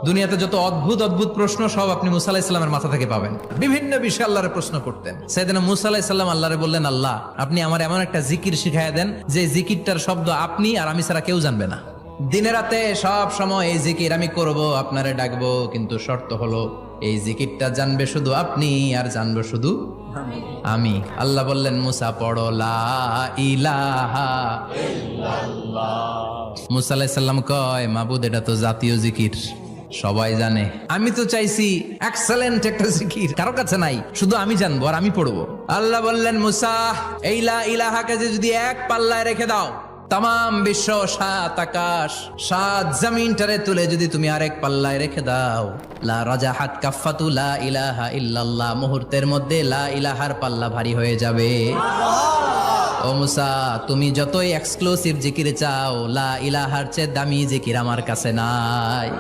দুনিয়াতে যত অদ্ভুত অদ্ভুত প্রশ্ন সব আপনি মুসা আলাহিস সাল্লামের মাথা থেকে পাবেন। বিভিন্ন বিষয়ে আল্লাহরে প্রশ্ন করতেন। সাইয়েদনা মুসা আলাহিস সাল্লাম আল্লাহরে বললেন, আল্লাহ আপনি আমার এমন একটা জিকির শিখাইয়া দেন যে জিকিরটার শব্দ আপনি আর আমি ছাড়া কেউ জানবে না। দিনে রাতে সব সময় এই জিকির আমি করব, আপনারে ডাকবো, কিন্তু শর্ত হলো এই জিকিরটা জানবে শুধু আপনি আর জানবো শুধু আমি। আল্লাহ বললেন, মুসা পড়ো লা ইলাহা ইল্লাল্লাহ। মুসা আলাইহিস সালাম কয়, মাবুদ এটা তো জাতীয় জিকির, সবাই জানে। আমি তো চাইছি এক্সেলেন্ট একটা জিকির, কারো কাছে নাই, শুধু আমি জানবো আর আমি পড়বো। আল্লাহ বললেন, মুসা এই লা ইলাহাকে যদি এক পাল্লায় রেখে দাও, তাম বিশ্ব, সাত আকাশ, সাত জমিনটারে তুলে যদি তুমি আরেক পাল্লায় রেখে দাও, লা রাজাহাত কাফাতু লা ইলাহা ইল্লাল্লাহ, মুহূর্তের মধ্যে লা ইলাহার পাল্লা ভারী হয়ে যাবে। ও মুসা, তুমি যতই এক্সক্লুসিভ জিকির চাও, লা ইলাহার চেয়ে দামি জিকির আমার কাছে নাই।